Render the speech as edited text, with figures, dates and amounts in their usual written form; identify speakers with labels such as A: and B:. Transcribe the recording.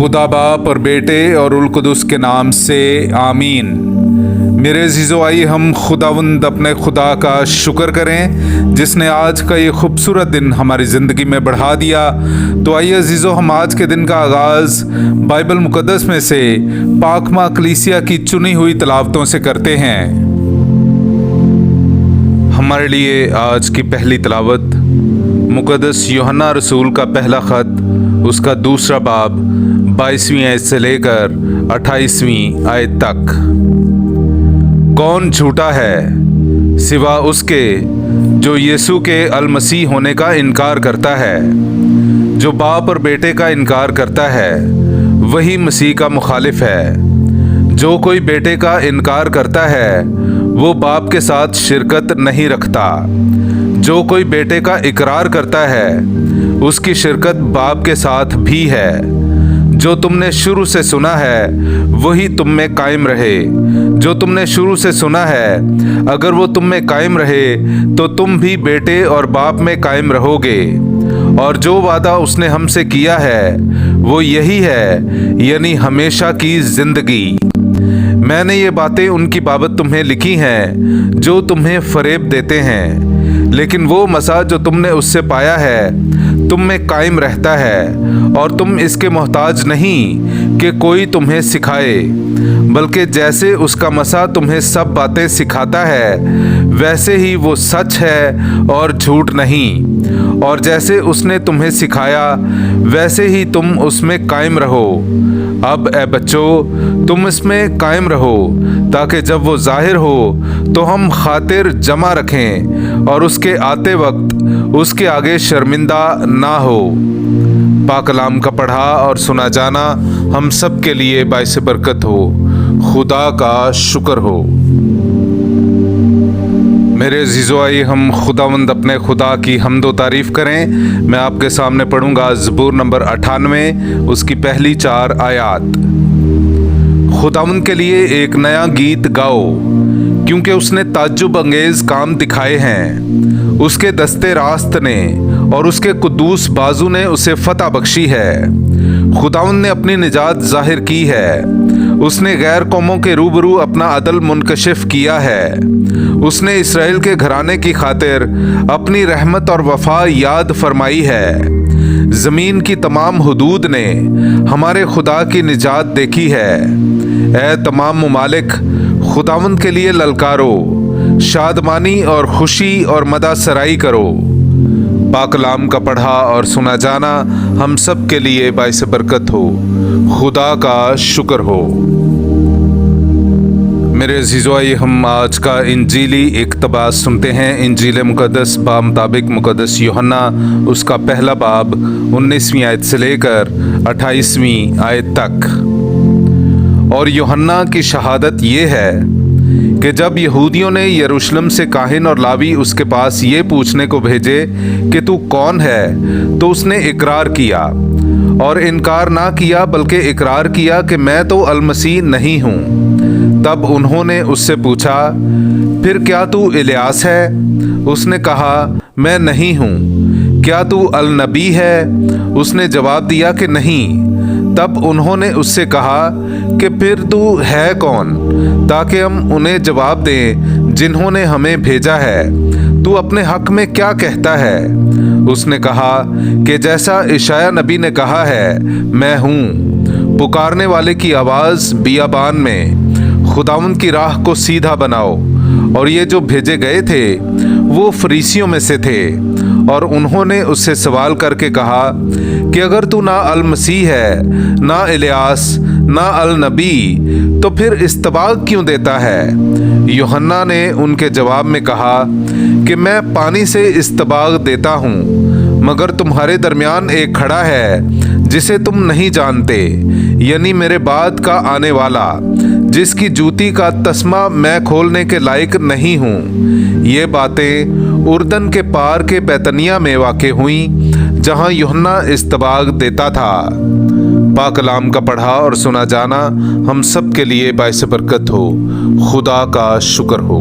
A: खुदा बाप और बेटे और उल कुदुस के नाम से आमीन। मेरे अज़ीज़ो, आइए हम खुदावंद अपने खुदा का शुक्र करें जिसने आज का ये खूबसूरत दिन हमारी ज़िंदगी में बढ़ा दिया। तो आइए अज़ीज़ो, हम आज के दिन का आगाज़ बाइबल मुक़द्दस में से पाकमा कलीसिया की चुनी हुई तिलावतों से करते हैं। हमारे लिए आज की पहली तिलावत मुक़द्दस यूहन्ना रसूल का पहला ख़त, उसका दूसरा बाब 22वीं आयत से लेकर 28वीं आयत तक। कौन झूठा है सिवा उसके जो यीशु के अल मसीह होने का इनकार करता है। जो बाप और बेटे का इनकार करता है वही मसीह का मुखालिफ है। जो कोई बेटे का इनकार करता है वो बाप के साथ शिरकत नहीं रखता। जो कोई बेटे का इकरार करता है उसकी शिरकत बाप के साथ भी है। जो तुमने शुरू से सुना है वही तुम में कायम रहे। जो तुमने शुरू से सुना है अगर वो तुम में कायम रहे तो तुम भी बेटे और बाप में कायम रहोगे। और जो वादा उसने हमसे किया है वो यही है, यानी हमेशा की जिंदगी। मैंने ये बातें उनकी बाबत तुम्हें लिखी हैं जो तुम्हें फरेब देते हैं, लेकिन वो मसा जो तुमने उससे पाया है तुम में कायम रहता है। और तुम इसके मोहताज नहीं कि कोई तुम्हें सिखाए, बल्कि जैसे उसका मसा तुम्हें सब बातें सिखाता है वैसे ही वो सच है और झूठ नहीं। और जैसे उसने तुम्हें सिखाया वैसे ही तुम उसमें कायम रहो। अब ए बच्चों, तुम इसमें कायम रहो ताकि जब वो जाहिर हो तो हम खातिर जमा रखें और उसके आते वक्त उसके आगे शर्मिंदा ना हो। पाक कलाम का पढ़ा और सुना जाना हम सब के लिए बाइस बरकत हो। खुदा का शुक्र हो। मेरे अज़ीज़ो, आइए हम खुदावंद अपने खुदा की हम्दो तारीफ़ करें। मैं आपके सामने पढ़ूंगा ज़बूर नंबर 98, उसकी पहली 4 आयात। खुदावंद के लिए एक नया गीत गाओ, क्योंकि उसने ताज्जुब अंगेज़ काम दिखाए हैं। उसके दस्ते रास्त ने और उसके कुद्दूस बाजू ने उसे फतह बख्शी है। खुदावंद ने अपनी निजात जाहिर की है। उसने गैर कौमों के रूबरू अपना अदल मुनकशिफ किया है। उसने इसराइल के घराने की खातिर अपनी रहमत और वफा याद फरमाई है। ज़मीन की तमाम हुदूद ने हमारे खुदा की निजात देखी है। ए तमाम मुमालिक, खुदावंद के लिए ललकारो, शादमानी और खुशी और मदा सराई करो। पाक कलाम का पढ़ा और सुना जाना हम सब के लिए बाइस बरकत हो। खुदा का शुक्र हो। मेरे अज़ीज़ो, आइए हम आज का इंजीली इक़्तिबास सुनते हैं। इंजील मुक़द्दस मुताबिक मुक़द्दस यूहन्ना, उसका पहला बाब 19वीं आयत से लेकर 28वीं आयत तक। और यूहन्ना की शहादत ये है कि जब यहूदियों ने यरूशलेम से काहिन और लावी उसके पास ये पूछने को भेजे कि तू कौन है, तो उसने इकरार किया और इनकार ना किया बल्कि इकरार किया कि मैं तो अल मसीह नहीं हूँ। तब उन्होंने उससे पूछा, फिर क्या तू इलियास है? उसने कहा, मैं नहीं हूँ। क्या तू अल नबी है? उसने जवाब दिया कि नहीं। तब उन्होंने उससे कहा कि फिर तू है कौन, ताकि हम उन्हें जवाब दें जिन्होंने हमें भेजा है। तू अपने हक में क्या कहता है? उसने कहा कि जैसा इशाया नबी ने कहा है, मैं हूँ पुकारने वाले की आवाज़ बियाबान में, खुदावंद की राह को सीधा बनाओ। और ये जो भेजे गए थे वो फरीसियों में से थे, और उन्होंने उससे सवाल करके कहा कि अगर तू ना अल मसीह है, ना इलियास, ना अल नबी, तो फिर इस्तबाग क्यों देता है? यूहन्ना ने उनके जवाब में कहा कि मैं पानी से इस्तबाग देता हूँ, मगर तुम्हारे दरमियान एक खड़ा है जिसे तुम नहीं जानते, यानी मेरे बाद का आने वाला, जिसकी जूती का तस्मा मैं खोलने के लायक नहीं हूँ। ये बातें उर्दन के पार के बैतनिया में वाक़ हुई जहाँ यूहन्ना इस्तबाग देता था। पाक कलाम का पढ़ा और सुना जाना हम सब के लिए बाइस बरकत हो। खुदा का शुक्र हो।